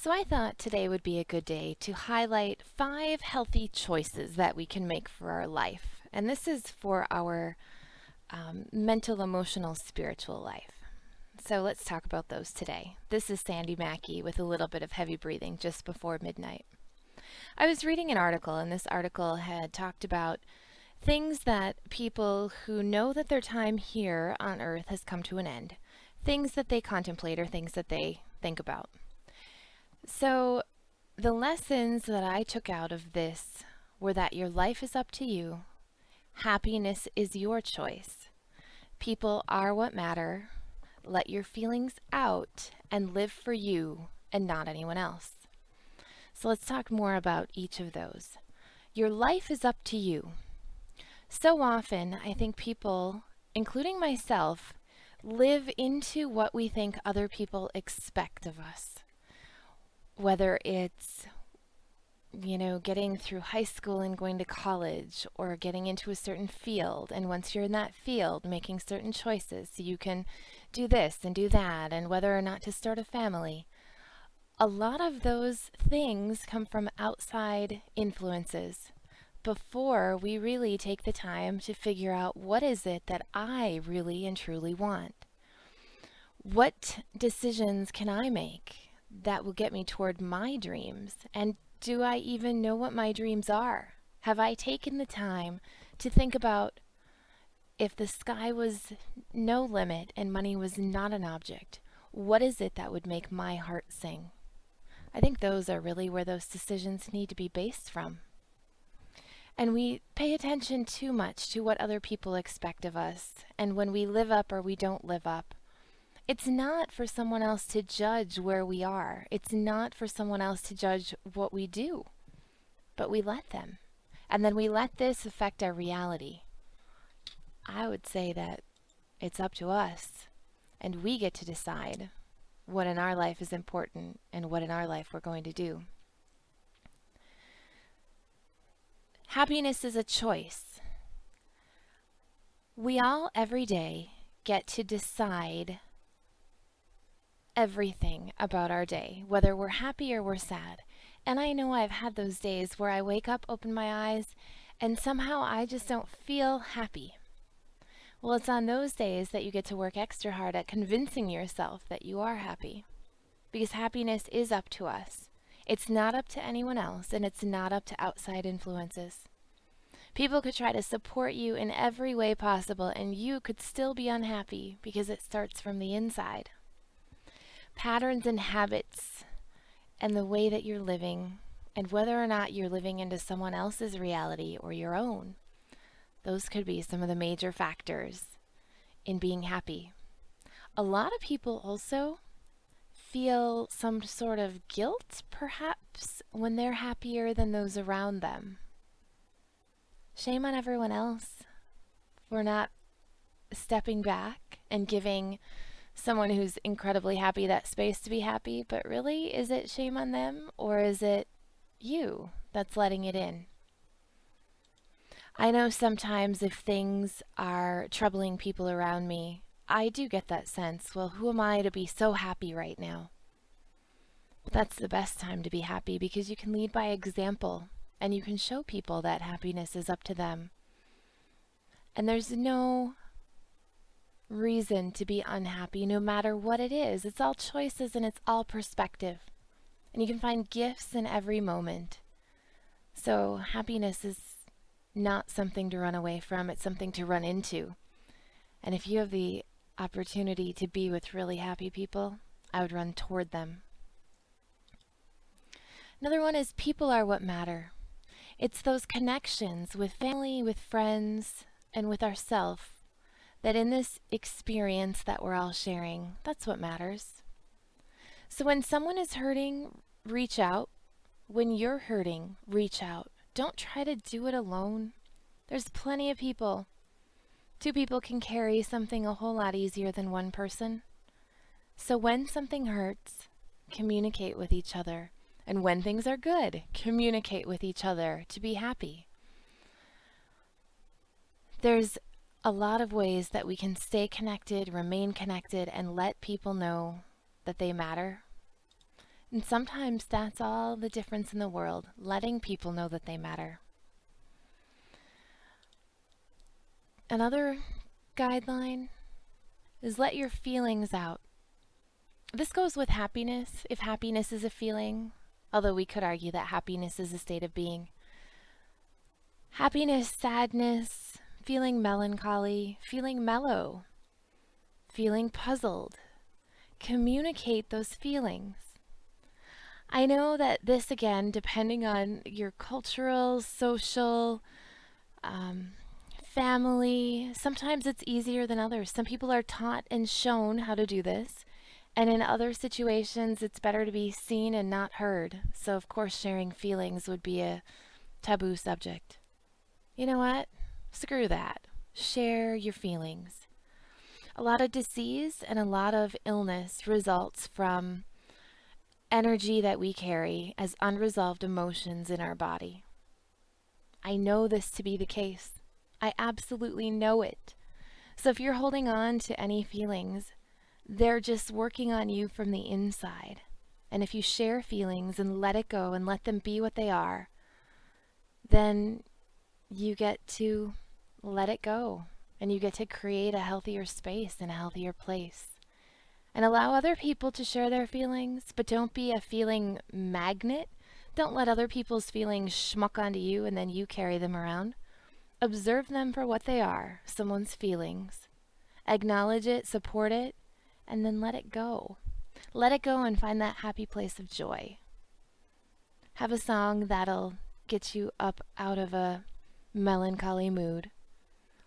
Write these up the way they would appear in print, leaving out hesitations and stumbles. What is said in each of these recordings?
So I thought today would be a good day to highlight 5 healthy choices that we can make for our life. And this is for our mental, emotional, spiritual life. So let's talk about those today. This is Sandi Maki with a little bit of heavy breathing just before midnight. I was reading an article, and this article had talked about things that people who know that their time here on earth has come to an end, things that they contemplate or things that they think about. So, the lessons that I took out of this were that your life is up to you, happiness is your choice, people are what matter, let your feelings out, and live for you and not anyone else. So, let's talk more about each of those. Your life is up to you. So often, I think people, including myself, live into what we think other people expect of us. Whether it's, getting through high school and going to college, or getting into a certain field, and once you're in that field, making certain choices so you can do this and do that, and whether or not to start a family. A lot of those things come from outside influences before we really take the time to figure out what is it that I really and truly want. What decisions can I make that will get me toward my dreams? And do I even know what my dreams are? Have I taken the time to think about if the sky was no limit and money was not an object, what is it that would make my heart sing? I think those are really where those decisions need to be based from. And we pay attention too much to what other people expect of us, and when we live up or we don't live up. It's not for someone else to judge where we are. It's not for someone else to judge what we do. But we let them. And then we let this affect our reality. I would say that it's up to us, and we get to decide what in our life is important and what in our life we're going to do. Happiness is a choice. We all, every day, get to decide everything about our day, whether we're happy or we're sad. And I know I've had those days where I wake up, open my eyes, and somehow I just don't feel happy. Well, it's on those days that you get to work extra hard at convincing yourself that you are happy. Because happiness is up to us. It's not up to anyone else, and it's not up to outside influences. People could try to support you in every way possible, and you could still be unhappy because it starts from the inside. Patterns and habits and the way that you're living, and whether or not you're living into someone else's reality or your own, those could be some of the major factors in being happy. A lot of people also feel some sort of guilt, perhaps, when they're happier than those around them. Shame on everyone else for not stepping back and giving someone who's incredibly happy that space to be happy, but really, is it shame on them, or is it you that's letting it in? I know sometimes if things are troubling people around me, I do get that sense, well, who am I to be so happy right now? But that's the best time to be happy because you can lead by example and you can show people that happiness is up to them. And there's no reason to be unhappy no matter what it is. It's all choices and it's all perspective. And you can find gifts in every moment. So happiness is not something to run away from, it's something to run into. And if you have the opportunity to be with really happy people, I would run toward them. Another one is people are what matter. It's those connections with family, with friends, and with ourself that in this experience that we're all sharing, that's what matters. So when someone is hurting, reach out. When you're hurting, reach out. Don't try to do it alone. There's plenty of people. 2 people can carry something a whole lot easier than 1 person. So when something hurts, communicate with each other. And when things are good, communicate with each other to be happy. There's a lot of ways that we can stay connected, remain connected, and let people know that they matter. And sometimes that's all the difference in the world, letting people know that they matter. Another guideline is let your feelings out. This goes with happiness, if happiness is a feeling, although we could argue that happiness is a state of being. Happiness, sadness, feeling melancholy, feeling mellow, feeling puzzled. Communicate those feelings. I know that this, again, depending on your cultural, social, family, sometimes it's easier than others. Some people are taught and shown how to do this, and in other situations, it's better to be seen and not heard. So, of course, sharing feelings would be a taboo subject. You know what? Screw that. Share your feelings. A lot of disease and a lot of illness results from energy that we carry as unresolved emotions in our body. I know this to be the case. I absolutely know it. So if you're holding on to any feelings, they're just working on you from the inside. And if you share feelings and let it go and let them be what they are, then you get to let it go and you get to create a healthier space and a healthier place. And allow other people to share their feelings, but don't be a feeling magnet. Don't let other people's feelings schmuck onto you and then you carry them around. Observe them for what they are, someone's feelings. Acknowledge it, support it, and then let it go. Let it go and find that happy place of joy. Have a song that'll get you up out of a melancholy mood.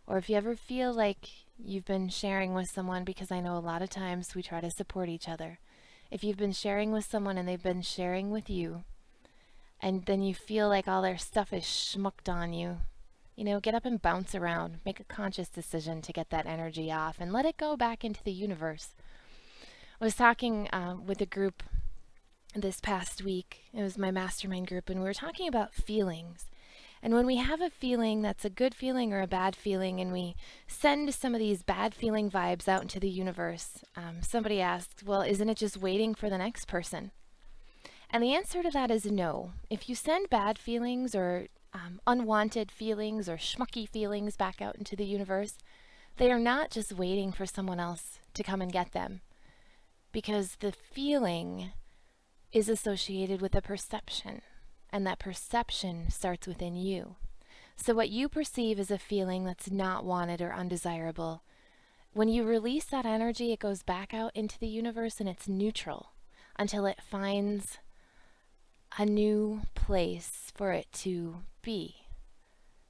Or if you ever feel like you've been sharing with someone, because I know a lot of times we try to support each other. If you've been sharing with someone and they've been sharing with you, and then you feel like all their stuff is schmucked on you, get up and bounce around. Make a conscious decision to get that energy off and let it go back into the universe. I was talking with a group this past week. It was my mastermind group, and we were talking about feelings. And when we have a feeling that's a good feeling or a bad feeling, and we send some of these bad feeling vibes out into the universe, somebody asked, well, isn't it just waiting for the next person? And the answer to that is no. If you send bad feelings or unwanted feelings or schmucky feelings back out into the universe, they are not just waiting for someone else to come and get them. Because the feeling is associated with a perception. And that perception starts within you. So what you perceive as a feeling that's not wanted or undesirable, when you release that energy, it goes back out into the universe and it's neutral until it finds a new place for it to be.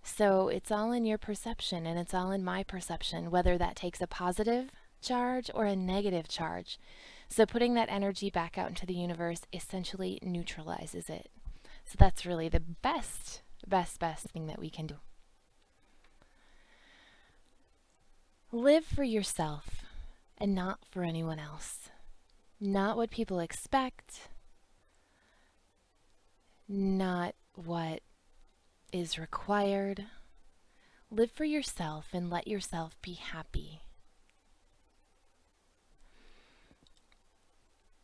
So it's all in your perception, and it's all in my perception, whether that takes a positive charge or a negative charge. So putting that energy back out into the universe essentially neutralizes it. So that's really the best thing that we can do. Live for yourself and not for anyone else. Not what people expect, not what is required. Live for yourself and let yourself be happy.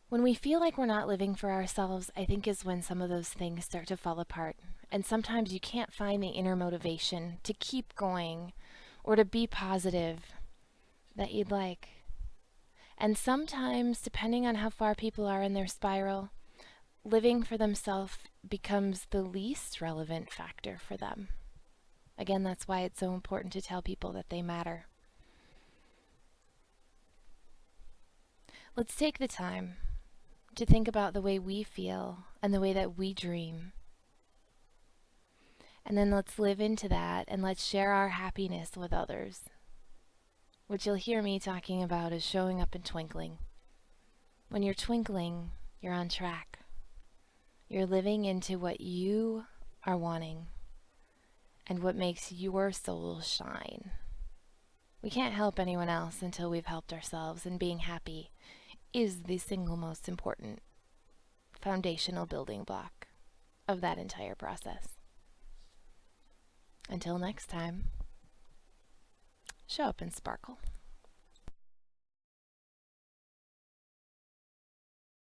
When we feel like we're not living for ourselves, I think is when some of those things start to fall apart. And sometimes you can't find the inner motivation to keep going or to be positive that you'd like. And sometimes, depending on how far people are in their spiral, living for themselves becomes the least relevant factor for them. Again, that's why it's so important to tell people that they matter. Let's take the time to think about the way we feel and the way that we dream. And then let's live into that and let's share our happiness with others. What you'll hear me talking about is showing up and twinkling. When you're twinkling, you're on track. You're living into what you are wanting and what makes your soul shine. We can't help anyone else until we've helped ourselves, and being happy is the single most important foundational building block of that entire process. Until next time, show up and sparkle.